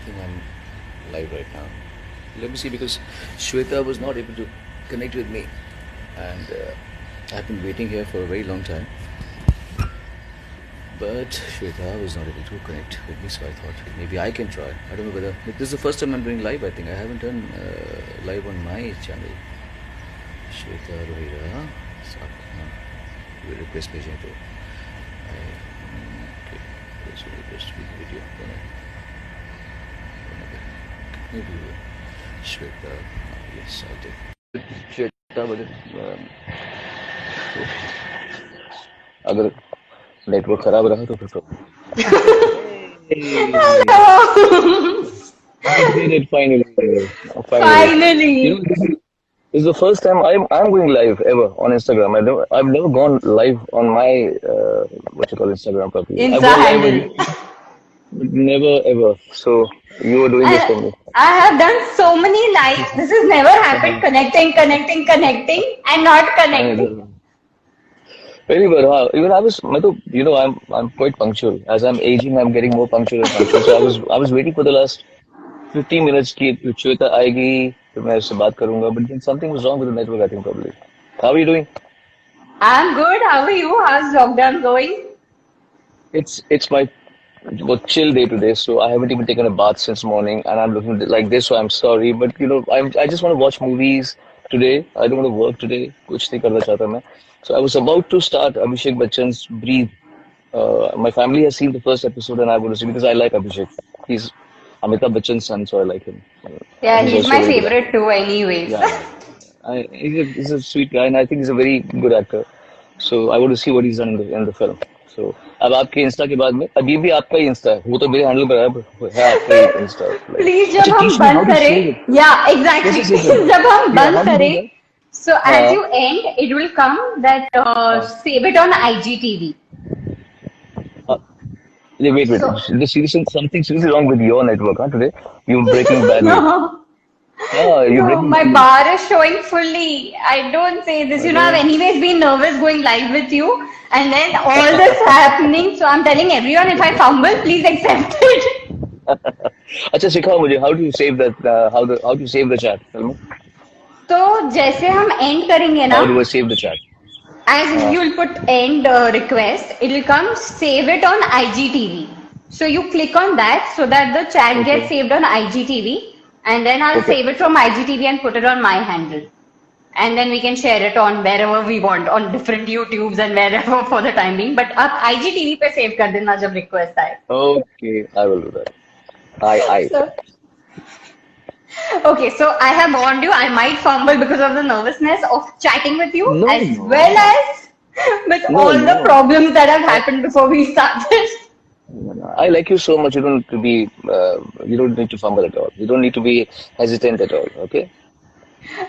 think I'm live right now. Let me see, because Shweta was not able to connect with me, and I've been waiting here for a very long time. But Shweta was not able to connect with me, so I thought maybe I can try. I don't know whether this is the first time I'm doing live. I think I haven't done live on my channel. Shweta Rohira, ये request भेजें तो okay, so request भी video कितने भी हुए Shweta, yes I did Shweta बोले अगर network खराब रहा तो फिर तो I did it finally. Finally. You know, this is the first time I'm going live ever on Instagram. I've never gone live on my what you call Instagram properly. I've Insta gone live handle. on, but never ever. So you were doing this for me. I have done so many lives. This has never happened. Connecting, and not connecting. Very well. Even I'm quite punctual. As I'm aging, I'm getting more punctual and punctual. So I was waiting for the last 15 minutes कि श्वेता आएगी फिर मैं उससे बात करूंगा, but then something was wrong with the network, I think probably. How are you doing? I'm good. How are you? How's lockdown going? It's my chill day today, so I haven't even taken a bath since morning, and I'm looking like this, so I'm sorry, but I just want to watch movies today. I don't want to work today. कुछ नहीं करना चाहता मैं. So I was about to start Abhishek Bachchan's Breathe. My family has seen the first episode, and I want to see because I like Abhishek. He's Amitabh Bachchan's son, so I like him. Yeah, And he's he's also a my very good actor. favorite too, anyways. Yeah, he's a sweet guy, and I think he's a very good actor. So I want to see what he's done in the film. So अब आपके Insta के बाद में अभी भी आपका ही Insta है, वो तो मेरे हैंडल पर है आपका ही इंस्टा लाइक. Please, जब अच्छा, हम teach me how बंद to save it. करें, yeah, कैसे exactly. सेव करना जब हम है? Yeah, बंद how do you do करें, that? so as हाँ you end, it will come that हाँ save it on IGTV. हाँ. Yeah, wait. So There's something seriously wrong with your network, huh? Today you're breaking badly. no, You're no, breaking my badly. bar is showing fully. I don't say this. You know, I've अरे anyways been nervous going live with you, and then all this happening. So I'm telling everyone, if I fumble, please accept it. अच्छा, सिखाओ मुझे how do you save that, how to save the chat. Tell me. तो जैसे हम end करेंगे ना, How do I save the chat? as हाँ you'll put end request, it'll come save it on IGTV. So you click on that so that the chat gets okay saved on IGTV, and then I'll okay save it from IGTV and put it on my handle. And then we can share it on wherever we want, on different YouTubes and wherever for the time being. But आप IGTV पे save कर देना जब request आए. okay, I will do that. I So okay, so I have warned you. I might fumble because of the nervousness of chatting with you, no as well no as with no all the no. problems that have I happened before we started. I like you so much. You don't need to fumble at all. You don't need to be hesitant at all. Okay.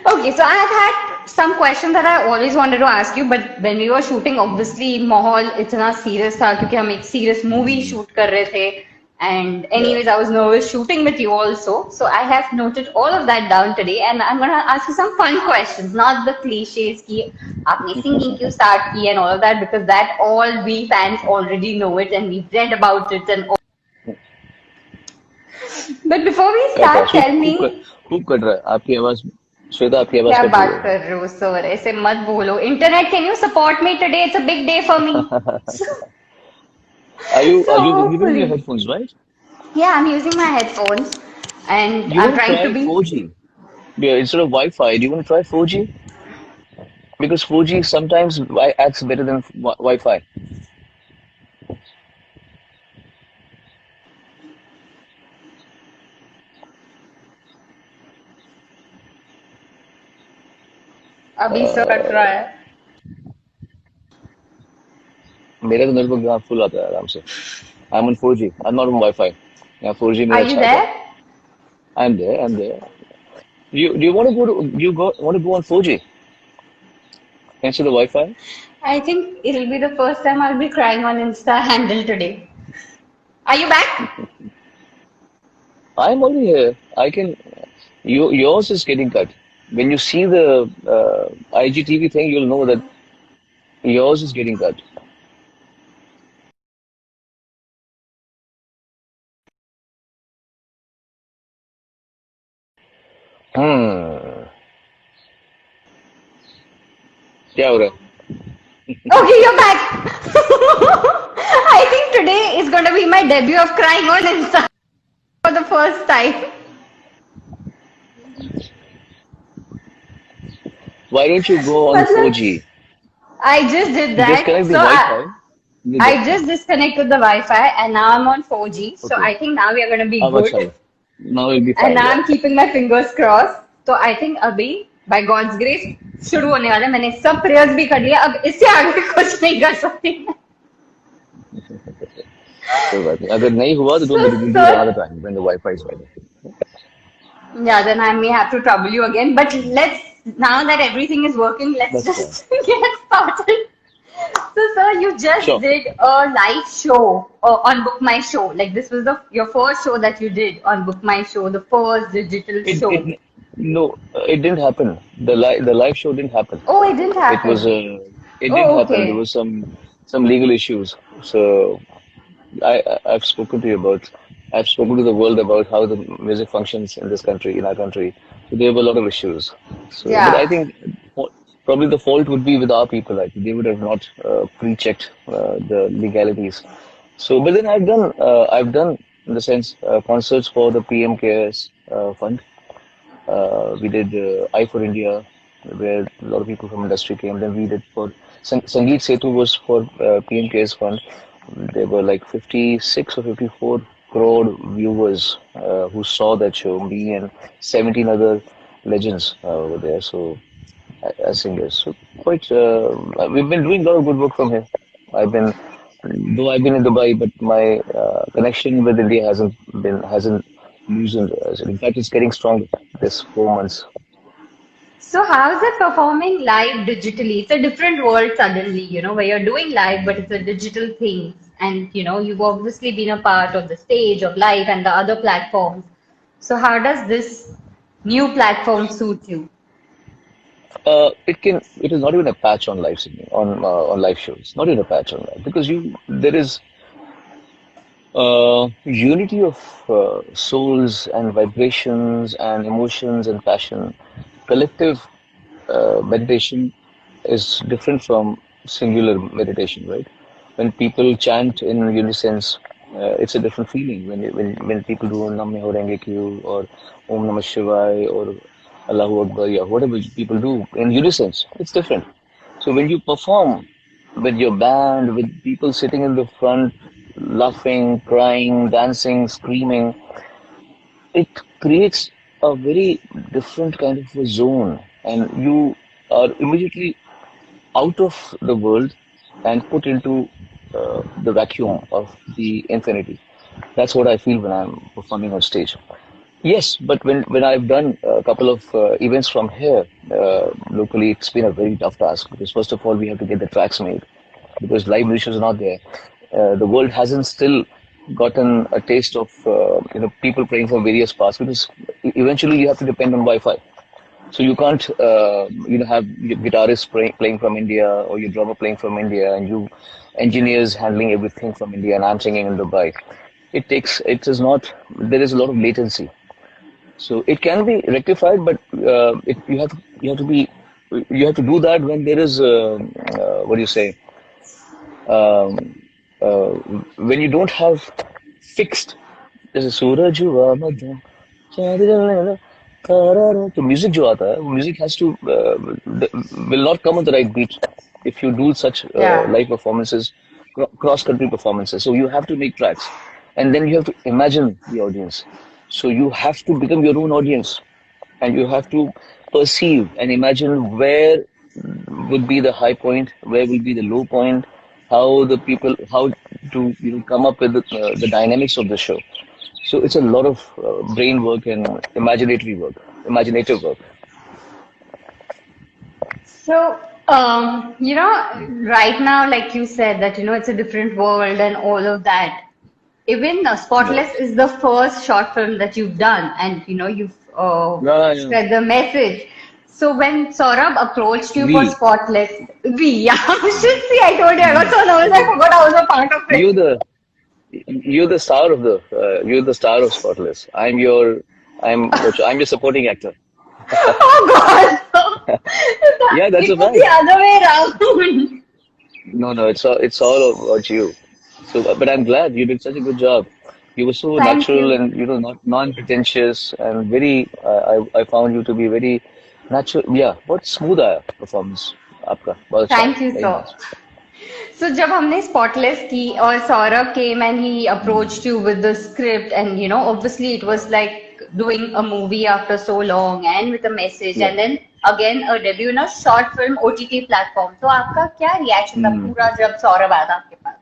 Okay, so I have had some questions that I always wanted to ask you, but when we were shooting, obviously माहौल इतना serious था क्योंकि हम एक serious movie shoot कर रहे थे. And Yeah. anyways, I was nervous shooting with you also. So I have noted all of that down today, and I'm gonna ask you some fun questions, not the cliches कि आपने singing क्यों start की and all of that, because that all we fans already know it and we've read about it and all. But before we क्या start, खूब tell me. खूब cut रहा है आपकी आवाज. श्वेता, आपकी आवाज क्या कट रही बात कर रहे हो सर, ऐसे मत बोलो. Internet, can you support me today? It's a big day for me. है. Are So you giving your hopefully, headphones, right? yeah, I'm using my headphones and You I'm want to trying to try be. 4G? Yeah, instead of Wi-Fi, do you want to try 4G? Because 4G sometimes acts better than Wi-Fi. अभी sir cut रहा है. मेरा तो network यहाँ full आता है आराम से. I'm on 4G. I'm not on Wi-Fi. यहाँ 4G Are मेरा you अच्छा आता है. there? I'm there. I'm there. Do you want to want to go on 4G? Cancel the Wi-Fi? I think it'll be the first time I'll be crying on Insta handle today. Are you back? I'm already here. I can. Yours is getting cut. When you see the IGTV thing, you'll know that yours is getting cut. क्या हो रहा है? Okay, you're back. I think today is going to be my debut of crying on Insta for the first time. Why don't you go on मतलब 4G? I just did that. Disconnect the Wi-Fi. I just disconnected the Wi-Fi and now I'm on 4G. So Okay. I think now we are going to be अब good. अच्छा है. Now it'll be And fine. now Yeah. I'm keeping my fingers crossed. So I think अभी by God's grace शुरू होने वाला है. मैंने सब prayers भी कर लिया. अब इससे आगे कुछ नहीं कर सकती मैं. कोई बात नहीं. अगर नहीं हुआ तो So, we'll do it sir, another time when the Wi-Fi is better. yeah, then I may have to trouble you again. But let's, now that everything is working, let's That's fine. just get started. So, sir, you just Sure. did a live show on Book My Show. Like this was your first show that you did on Book My Show, the first digital show. It no, it didn't happen. The live show didn't happen. Oh, it didn't It was happen. it didn't Oh, happen. There okay. was some legal issues. So I've spoken to you about. I've spoken to the world about how the music functions in this country, in our country. So there were a lot of issues. So, but I Yeah. think probably the fault would be with our people. I think they would have not pre-checked the legalities. So, but then I've done in the sense concerts for the PM Cares fund. We did I for India, where a lot of people from industry came. Then we did for Sangeet Setu was for PM Cares Fund. There were like 56 or 54 crore viewers who saw that show. Me and 17 other legends were there. So as singers, so quite. We've been doing a lot of good work from here. I've been, though I've been in Dubai, but my connection with India hasn't loosened. In fact, it's getting stronger this 4 months. So how's it performing live digitally? It's a different world suddenly, where you're doing live, but it's a digital thing. And, you've obviously been a part of the stage of live and the other platforms. So how does this new platform suit you? It is not even a patch on live singing on live shows. Not even a patch on live because there is unity of souls and vibrations and emotions and passion. Collective meditation is different from singular meditation, right? When people chant in unison, it's a different feeling. When people do Nam Myoho Renge Kyo or Om Namah Shivaya or Allahu Akbar, yeah, whatever people do in unison, it's different. So when you perform with your band, with people sitting in the front, laughing, crying, dancing, screaming, it creates a very different kind of a zone, and you are immediately out of the world and put into the vacuum of the infinity. That's what I feel when I'm performing on stage. Yes, but when I've done a couple of events from here locally, it's been a very tough task because first of all we have to get the tracks made because live musicians are not there. The world hasn't still gotten a taste of people playing from various parts because eventually you have to depend on Wi-Fi. So you can't, have your guitarist playing from India or your drummer playing from India and you engineers handling everything from India and I'm singing in Dubai. It is not, there is a lot of latency. So it can be rectified, but you have to do that when there is, what do you say, um, uh, when you don't have fixed, जैसे सूरज हुआ मध्यम चांद जलने लगा तारा तो music जो आता है music has to will not come on the right beat if you do such Yeah. live performances, cross country performances. So you have to make tracks and then you have to imagine the audience. So you have to become your own audience and you have to perceive and imagine where would be the high point, where will be the low point, how to come up with the dynamics of the show. So it's a lot of brain work and imaginative work. So, right now, like you said, that, it's a different world and all of that. Even Yeah. Spotless is the first short film that you've done, and, you've Yeah, yeah. spread the message. So when Saurabh approached you for We, Spotless, yeah, see, I told you, I got so nervous, I forgot I was a part of it. you're the you're the star of Spotless. I'm your supporting actor. Oh God! Yeah, that's a It was the fact. other way around. No, no, it's all about you. So, but I'm glad you did such a good job. You were so Thank natural you. and not non-pretentious and very. I found you to be very natural. Yeah, बहुत smooth आया performance आपका बहुत अच्छा Thank आया. you, Very sir. nice. So जब हमने Spotless की और Saurabh came and he approached you with the script and obviously it was like doing a movie after so long and with a message Yeah. and then again a debut in a short film OTT platform. तो आपका क्या reaction था Hmm. पूरा जब सौरभ आया था आपके पास?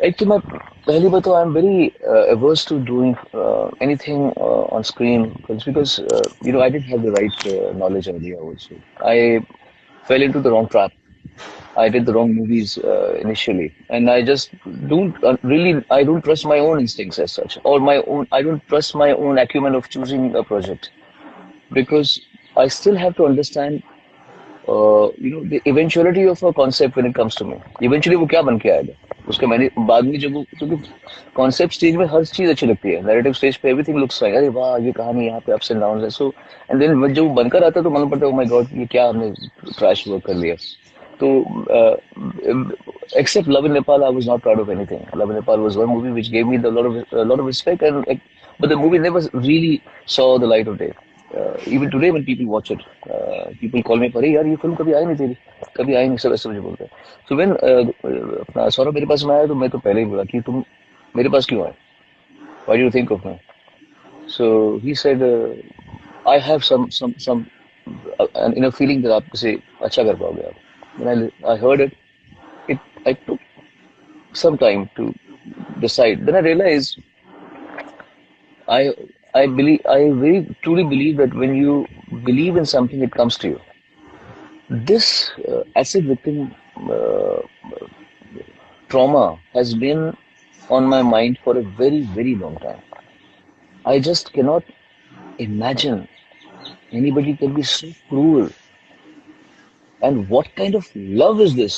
Actually, मैं पहली बात तो I'm very averse to doing anything on screen because I didn't have the right knowledge earlier also. I fell into the wrong trap. I did the wrong movies initially, and I just don't really. I don't trust my own instincts as such, or my own. I don't trust my own acumen of choosing a project because I still have to understand, the eventuality of a concept when it comes to me. Eventually, वो क्या बन के आएगा? उसका मैंने बाद में जब वो क्योंकि कॉन्सेप्ट स्टेज में हर चीज अच्छी लगती है. नैरेटिव स्टेज पे एवरीथिंग लुक्स लाइक अरे वाह ये कहानी यहाँ पे अप्स एंड डाउन है. सो एंड देन जब वो बनकर आता है तो मालूम पड़ता है ओ माय गॉड ये क्या हमने ट्रैश वर्क कर लिया. So, except Love in Nepal, I was not proud of anything. Love in Nepal was one movie which gave me a lot of respect, but the movie never really saw the light of day. Even today, when people watch it, people call me, "अरे यार ये film कभी आई नहीं तेरी, कभी आई नहीं." सब ऐसे मुझे बोलते हैं. So when अपना सौरभ मेरे पास में आया तो मैं तो पहले ही बोला कि तुम मेरे पास क्यों आए? Why do you think of me? So he said, I have some an inner feeling that आप इसे अच्छा कर पाओगे आप. When I heard it, I took some time to decide. Then I realized I I believe I very truly believe that when you believe in something, it comes to you. This acid victim uh, trauma has been on my mind for a very very long time. I just cannot imagine anybody can be so cruel. And what kind of love is this?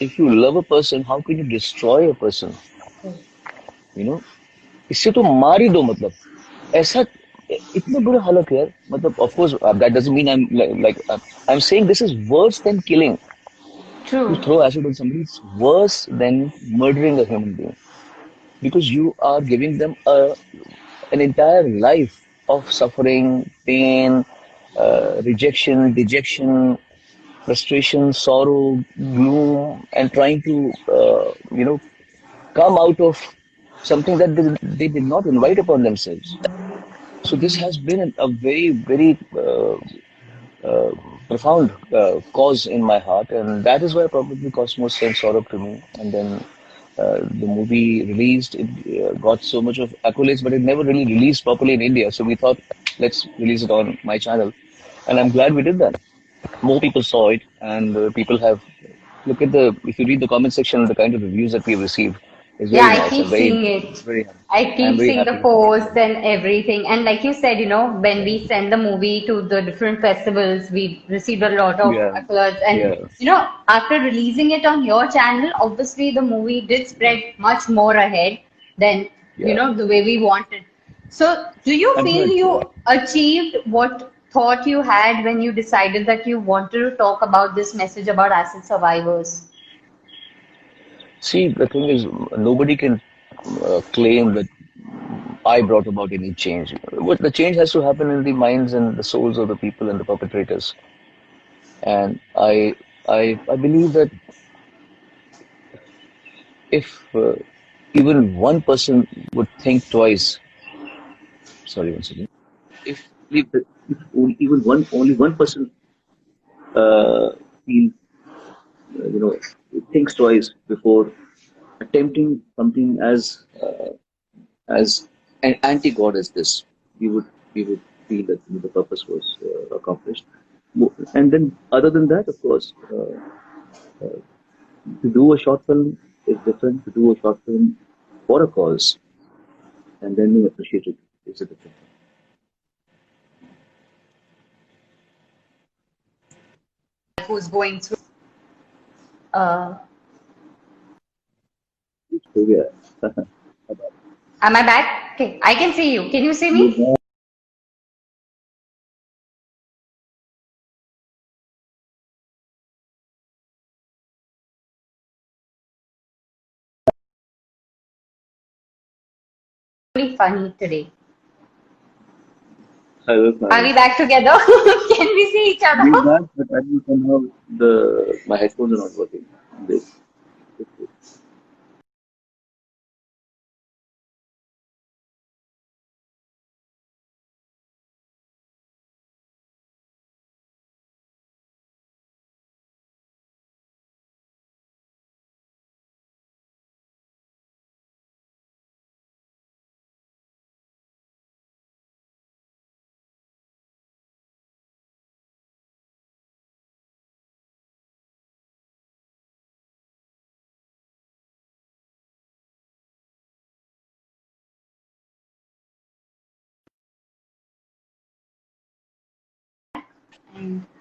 If you love a person, how can you destroy a person? You know, इससे तो मार ही दो मतलब ऐसा इतने बुरे हालत है यार मतलब of course that doesn't mean I'm I'm saying this is worse than killing. To True. throw acid on somebody is worse than murdering a human being because you are giving them an entire life of suffering, pain, rejection, dejection, frustration, sorrow, gloom, and trying to come out of something that they did not invite upon themselves. So this has been a very, very uh, profound cause in my heart, and that is why probably Cosmos sent Saurabh to me. And then the movie released, it got so much of accolades, but it never really released properly in India. So we thought, let's release it on my channel, and I'm glad we did that. More people saw it, and people have. Look at the if you read the comment section, the kind of reviews that we have received is Yeah, very I nice. keep seeing it. Very happy. I I'm keep very seeing the happy to see posts that. and everything. And like you said, when we send the movie to the different festivals, we received a lot of Yeah, accolades. And, yeah, after releasing it on your channel, obviously the movie did yeah, spread much more ahead than, yeah. the way we wanted. So, do you I'm feel glad. you achieved what thought you had when you decided that you wanted to talk about this message about acid survivors? See, the thing is, nobody can claim that I brought about any change. What the change has to happen in the minds and the souls of the people and the perpetrators. And I believe that if even one person would think twice, sorry, one second. If only one person uh, feel, thinks twice before attempting something as an anti-god as this, we would feel that the purpose was accomplished. And then, other than that, of course, to do a short film is different. To do a short film for a cause and then being appreciated is a different thing. Who's going through? Uh, So yeah, am I back? Okay, I can see you. Can you see me? really funny today. I was Are smiling. we back together? Can we see each other? We back, but I think somehow my headphones are not working. They,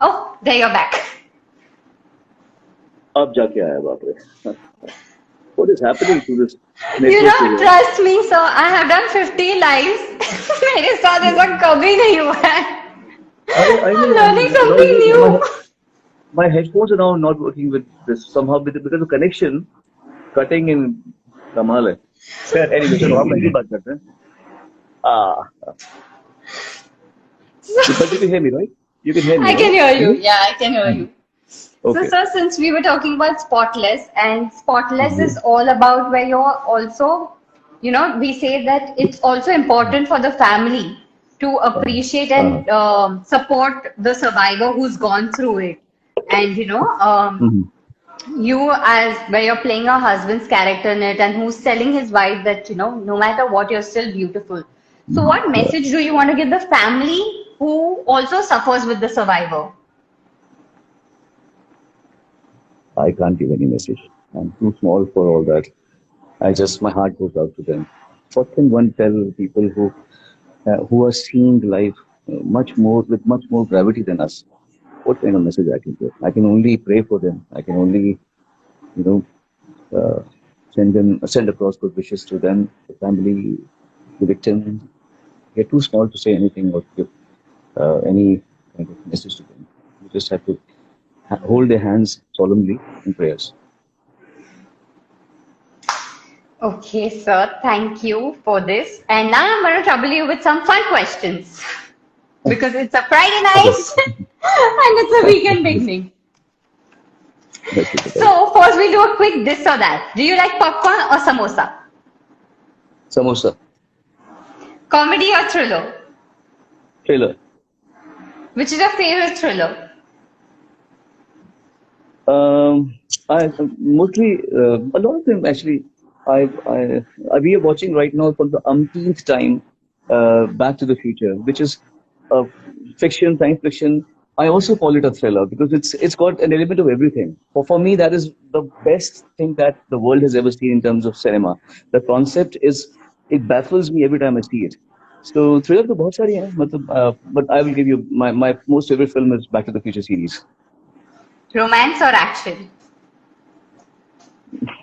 Oh, there you're back. अब जाके आया बाप रे. What is happening to this You network know, area? trust me, sir, I have done 50 lives. मेरे साथ ऐसा कभी नहीं हुआ है. I I'm know, learning now something new. my headphones are now not working with this somehow because of connection cutting in कमाल है. Fair, anyway, चलो हम ऐसी बात करते हैं. Ah, but you can hear me, right? You can hear me, I right? can hear you. Mhm. Yeah, I can hear you. So, Okay. sir, since we were talking about Spotless, and Spotless Mhm. is all about where you're also, we say that it's also important for the family to appreciate Uh, and support the survivor who's gone through it. And, mhm. you as where you're playing a husband's character in it and who's telling his wife that, no matter what, you're still beautiful. So, what Yeah. message do you want to give the family who also suffers with the survivor? I can't give any message. I'm too small for all that. My heart goes out to them. What can one tell people who are seeing life much more with much more gravity than us? What kind of message I can give? I can only pray for them. I can only, you know, uh, send across good wishes to them, the family, the victim. They're too small to say anything or give any kind of message to them. You just have to hold their hands solemnly in prayers. Okay, sir, thank you for this. And now I'm going to trouble you with some fun questions because it's a Friday Okay. night and it's a weekend beginning. Let's see the So, first we'll do a quick this or that. Do you like popcorn or samosa? Samosa. Comedy or thriller? Trailer. Which is your favorite thriller? I mostly a lot of them actually. We are watching right now for the umpteenth time Back to the Future, which is a fiction, science fiction. I also call it a thriller because it's got an element of everything. For me, that is the best thing that the world has ever seen in terms of cinema. The concept is it baffles me every time I see it. So thriller तो बहुत सारी हैं मतलब but I will give you my most favorite film is Back to the Future series. Romance or action?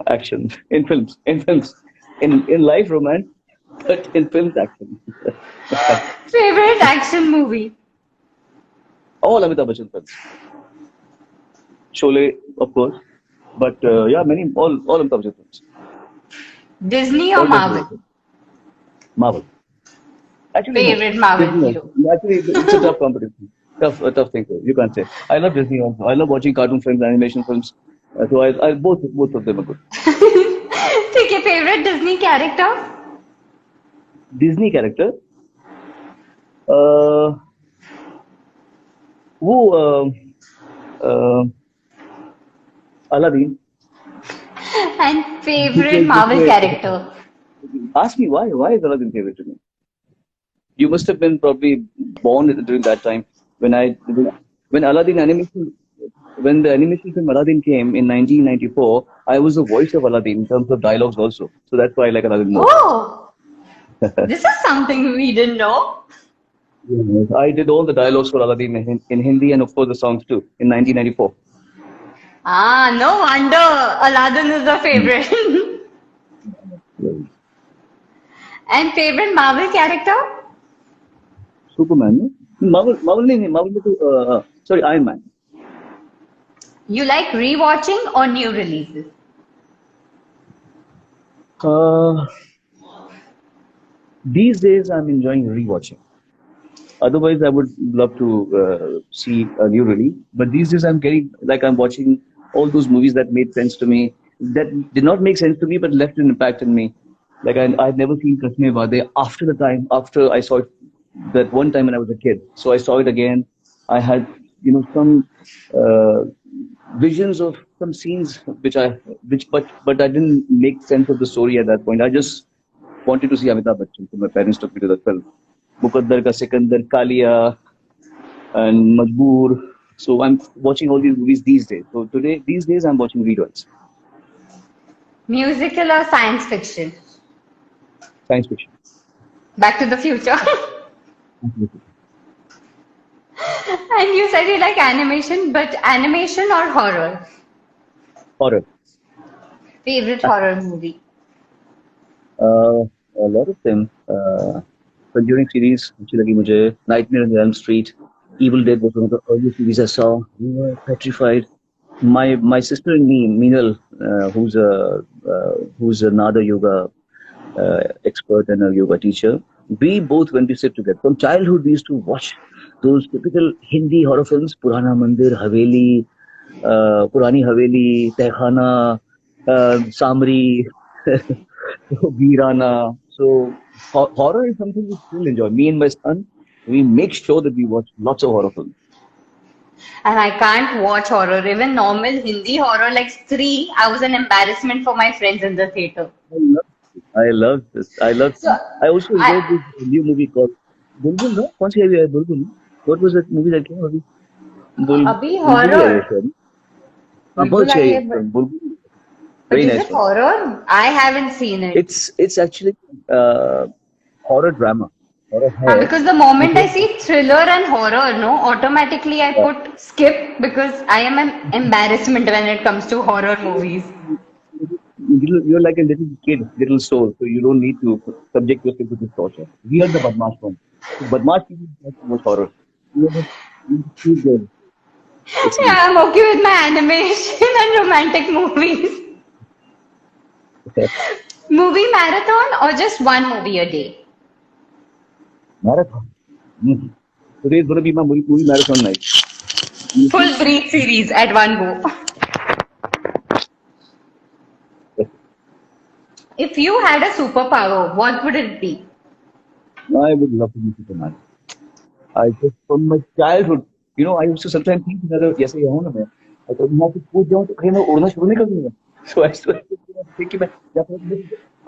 Action in life romance, but in films action. Favorite action movie? All Amitabh Bachchan films. Sholay, of course, but yeah, many all Amitabh Bachchan films. Disney or All my Marvel? favorite films. Marvel. Actually, no. Favorite Marvel Disney also. hero? Actually, it's a tough competition. Tough thing. You can't say. I love Disney also. I love watching cartoon films, animation films. So I both of them are good. Okay, favorite Disney character? Disney character. Uh, who uh, Aladdin. And favorite Because this Marvel way, character? ask me why. Why is Aladdin favorite to me? You must have been probably born during that time when when Aladdin animation when the animation film Aladdin came in 1994. I was the voice of Aladdin in terms of dialogues also. So that's why I like Aladdin more. Oh, this is something we didn't know. Yes. I did all the dialogues for Aladdin in Hindi and of course the songs too in 1994. Ah, no wonder Aladdin is the Hmm. favorite. Yes. And favorite Marvel character? Superman. No? Marvel sorry, Iron Man. You like rewatching or new releases? Uh, These days, I'm enjoying rewatching. Otherwise, I would love to see a new release. But these days, I'm getting like I'm watching all those movies that made sense to me, that did not make sense to me, but left an impact in me. Like I'd never seen Kasme Wade after the time after I saw it that one time when I was a kid. So I saw it again. I had some uh, visions of some scenes but I didn't make sense of the story at that point. I just wanted to see Amitabh Bachchan, so my parents took me to the film. Mukaddar Ka Sikandar, Kalia, and Majboor. So I'm watching all these movies these days. So these days, I'm watching reruns, Musical or science fiction? science fiction, Back to the Future. And you said you like animation, but animation or horror? horror. Favorite horror movie? A lot of them. Conjuring series, अच्छी लगी मुझे. Nightmare on Elm Street, Evil Dead was one of the earliest movies I saw. We were petrified. My sister and me, Meenal, who's a Nada yoga expert and a yoga teacher, we both, when we sit together from childhood, we used to watch those typical Hindi horror films: Purana Mandir, Haveli, Purani Haveli, Tehkhana, Samri, Veerana. So horror is something we still enjoy. Me and my son, we make sure that we watch lots of horror films. And I can't watch horror. Even normal Hindi horror like Stree, I was an embarrassment for my friends in the theater. I love this. I love. So I also enjoyed I this new movie called Bulbul. No, कौन सी है Bulbul? What was that movie that came out? अभी Bulbul ही है वो horror शायद. हाँ बहुत बिल्कुल आई चाहिए है, Bulbul. but Very is nice it one. horror? I haven't seen it. It's actually horror drama. Horror है. Because the moment I see thriller and horror, no, automatically I put skip because I am an embarrassment when it comes to horror movies. You're like a little kid, little soul, so you don't need to subject yourself to this torture. We are the Badmash ones. So Badmash people have so much horror. We are the cute girls. It's me. Yeah, I'm okay with my animation and romantic movies. Movie marathon or just one movie a day? Marathon. Mm. Today is going to be my movie marathon night. Full brief series at one go. If you had a superpower, what would it be? I would love to be Superman. I just, from my childhood, I used to sometimes think that, yes, I own a I thought, मैं तो कूद जाऊँ तो कहीं मैं उड़ना शुरू नहीं कर दूंगा. So I used to think कि मैं जब तक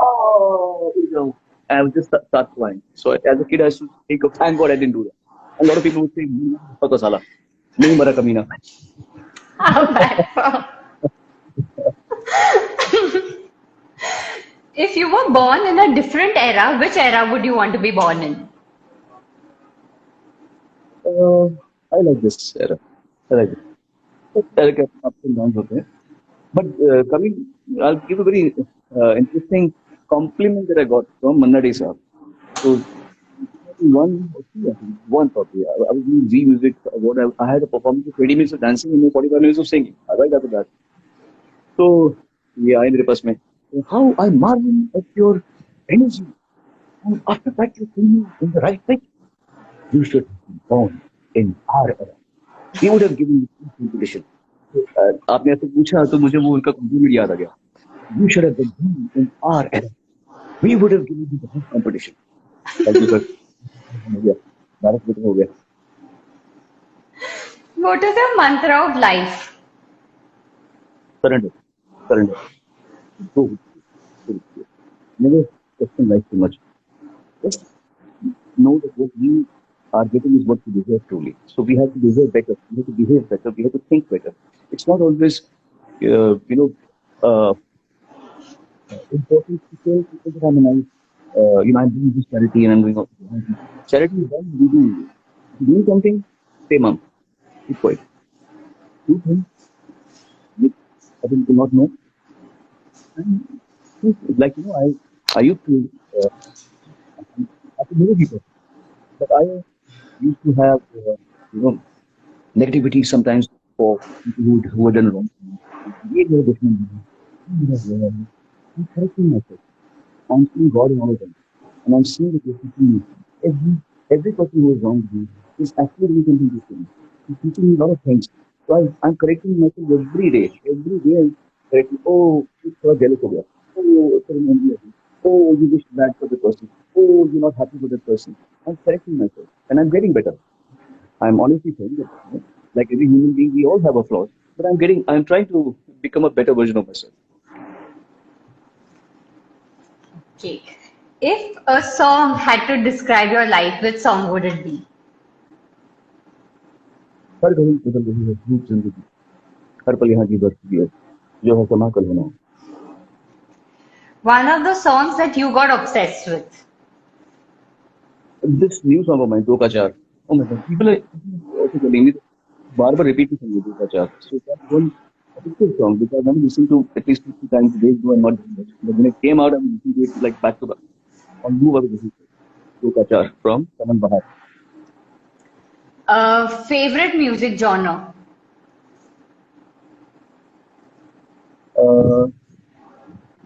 उड़ जाऊँ, and I would just start flying. So as a kid, I used to think, of, thank God I didn't do that. A lot of people would say, "पता साला, नहीं मरा कमीना." How bad. If you were born in a different era, which era would you want to be born in? Uh, I like this era. I like it. There are ups and downs होते हैं. But I'll give a very interesting compliment that I got from Manna Dey Saab. So one copy. I was doing Z Music Award. I had a performance of 20 minutes of dancing and 45 minutes of singing. I right after that. So yeah, in repas में. How I marvel at your energy. And after that, you singing in the right pitch. You should have been born in our era. He would have given you this competition. आपने ऐसे पूछा तो मुझे वो उनका complement याद आ गया. You should have been born in our era. We would have given you the best competition. Thank you, sir. हो गया. भारत में हो गया. What is your mantra of life? Surrender. Surrender. Go. Never question life too much. Just know that what we are getting is what we deserve truly. So we have to deserve better. We have to behave better. We have to think better. It's not always, uh, important to tell people that I'm nice. I'm doing this charity and I'm doing all charity is done. We do. If you do something, say mom. Keep quiet. Do things which other people not know. And like I used to know people, but I used to have negativity sometimes for people who had done wrong. We were different. I'm correcting myself. I'm seeing God in all of them. and I'm seeing the difference. Every person who is wrong with me is actually doing something different. He's teaching me a lot of things. So I'm correcting myself every day. Every day I'm correcting. Oh, you are jealous of you. Oh, sorry, I'm jealous. Oh, you wish bad for the person. Oh, you're not happy with that person. I'm correcting myself, and I'm getting better. I'm honestly saying that, like every human being, we all have a flaws, but I'm trying to become a better version of myself. Okay. If a song had to describe your life, which song would it be? हर घड़ी बदल रही है धूप जिंदगी हर पल यहाँ की बरसी है जो है समा कल होना One of the songs that you got obsessed with. this new song of mine दो का चार oh my god people also telling me bar bar repeat the song दो का चार so that's one addictive song because I'm listening to at least 50 times a day though I'm not doing much but when it came out I'm listening to it like back to back on loop I was listening to it. दो का चार from Saman Bahar. Favorite music genre? Uh,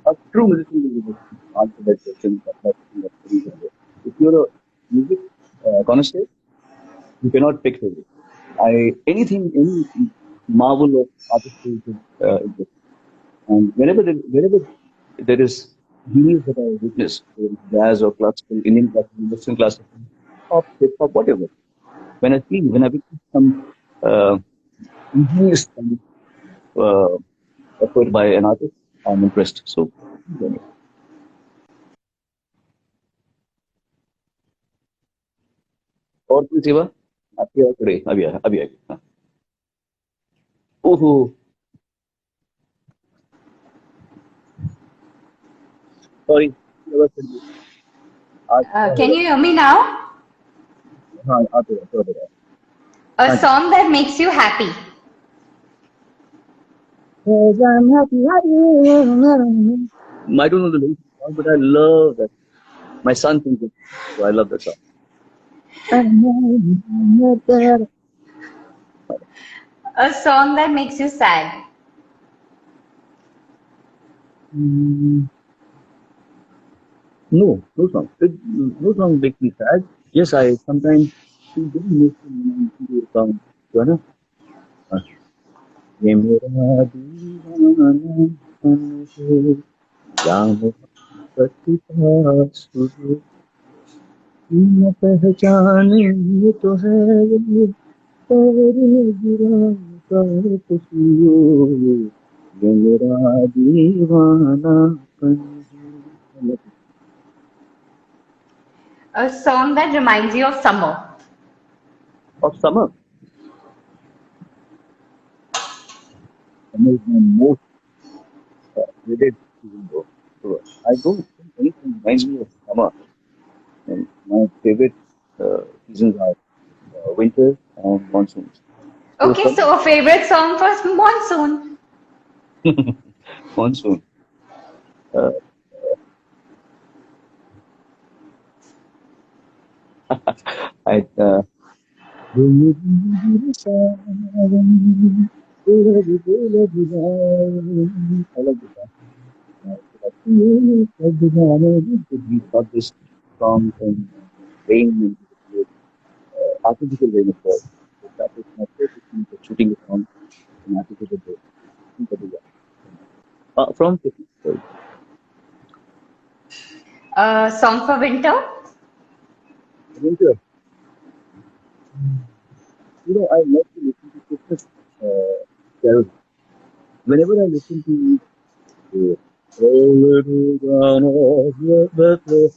a true musician will be able to answer that question. That's not something that's very general. If you're a music connoisseur, you cannot pick favorite. Any marvel of artistry is interesting. And wherever there is genius that I witness, whether it's jazz or classical, Indian classical, Western classical, pop, hip hop, whatever. When I witness some uh, ingenious kind of effort by an artist, I'm impressed. So, और कोई सेवा आपकी आवाज थोड़ी अभी आ गई हाँ ओहो सॉरी आवाज चली गई आज क्या हो Can रहा you hear me now? है हाँ आते रहा थोड़ा देर A हाँ जी song that makes you happy. Cause I'm happy, happy. I don't know the lyrics of the song, but I love that. My son sings it, so I love that song. A song that makes you sad. Mm, no song. No song makes me sad. Yes, I sometimes feel very emotional when I listen to a song. You know? ये मेरा दीवानापन है या मोहब्बत का सुरूर न पहचाने ये तो है ये तेरे गिरां का कसूर ये मेरा दीवानापन है A song that reminds you of summer. of summer. Summer is my most dreaded season though. So I don't think anything reminds me of summer. And my favorite seasons are winter and monsoons. So Okay, summer, so a favorite song for monsoon. monsoon. Uh, I I like this song. We got this song and rain and artificial rain of course. So that is my favorite thing for shooting a song in artificial rain. I think that is that. From Christmas. Sorry. A song for winter. Winter. You know, I love to listen to Christmas carols. Whenever I listen to Oh, little town of Bethlehem,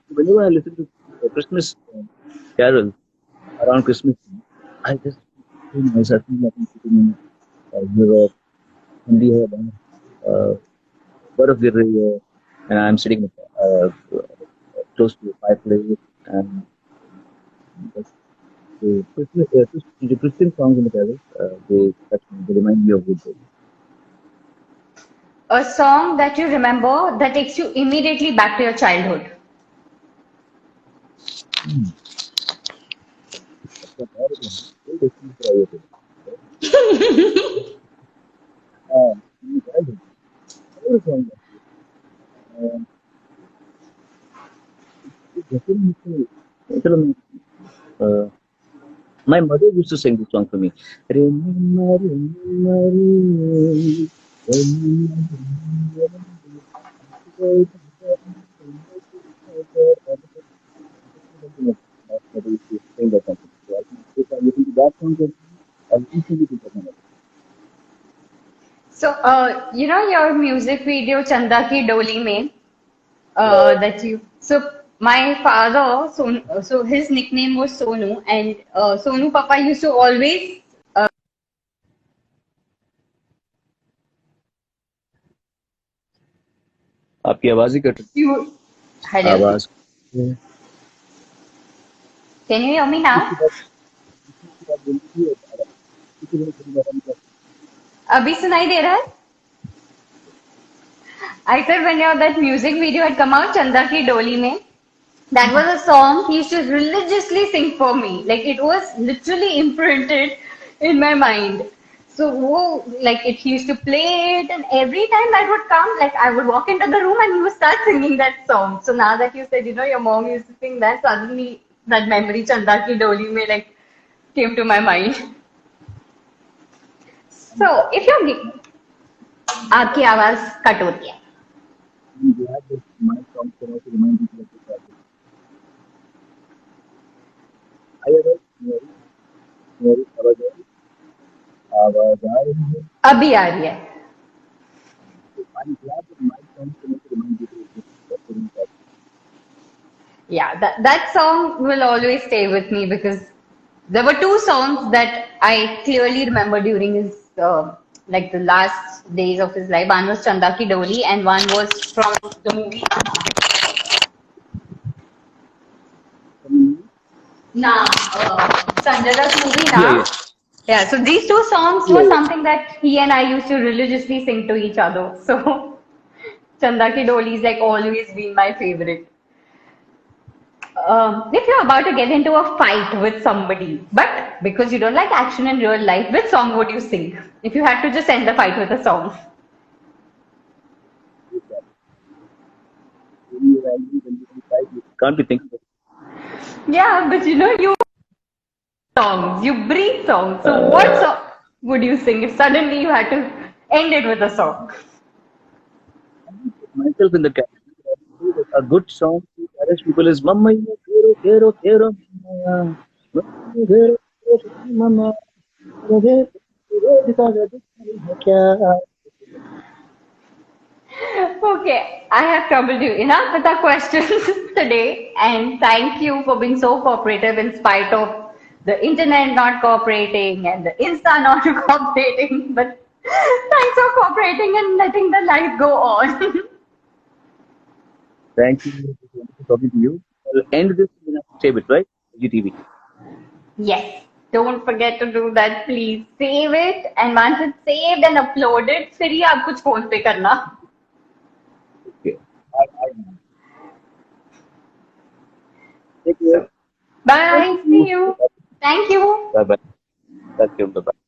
whenever I listen to Christmas carols around Christmas, I just feel nice. I feel like I'm sitting in Europe, India, birth of the year, and I'm sitting close to a fireplace, and the Christian songs in the carols, they touch me, they remind me of good days. A song that you remember that takes you immediately back to your childhood. Hmm. अच्छा, और कोई देखने को आई है हाँ, ये क्या है? और कौन है? चलो my mother used to sing this song for me. Remember, sing that song. So I think if I listen to that song, then I'll instantly think of my mother. So, your music video Chanda Ki Doli mein, that you. So, my father, so his nickname was Sonu, and Sonu Papa used to always. आपकी आवाज ही cut You, hello, आवाज can you hear me now? अभी सुनाई दे रहा है? I said when that music video had come out, Chanda Ki Doli mein, that was a song he used to religiously sing for me. Like it was literally imprinted in my mind. So, whoa, like it he used to play it, and every time that would come, like I would walk into the room and he would start singing that song. So now that you said, your mom used to sing that, suddenly that memory Chanda Ki Doli mein like came to my mind. So, if you're आपकी आवाज cut होती है. I'm glad that my song can also remind people of this project. I ever मेरी आवाज आ रही है. अभी आ रही है. I'm glad that my song can also remind people of this project. Yeah, that song will always stay with me because there were two songs that I clearly remember during his like the last days of his life. One was Chanda Ki Doli and one was from the movie. Nah, Sanjay Dutt's movie Yeah, Nah. yeah. Yeah, so these two songs Yeah, were yeah. something that he and I used to religiously sing to each other. So Chanda Ki Doli is like always been my favorite. If you're about to get into a fight with somebody, but because you don't like action in real life, which song would you sing? If you had to just end the fight with a song. Can't be thinking. Yeah, but you songs, you breathe songs. So what song would you sing if suddenly you had to end it with a song? Myself in the category. A good song to arrest people is Mama Kero Kero Kero Mama. Mama Kero Kero Mama. Kya? Okay, I have troubled you enough with our questions today, and thank you for being so cooperative in spite of the internet not cooperating and the Insta not cooperating. But thanks for cooperating and letting the life go on. Thank you for talking to you. I'll end this in a save it, right? GTV. Yes, don't forget to do that, please. Save it, and once it's saved and uploaded, फिर ही आप कुछ phone पे करना. Okay. I Take care. So, bye. See you. Thank you. Bye bye. Thank you. Bye bye.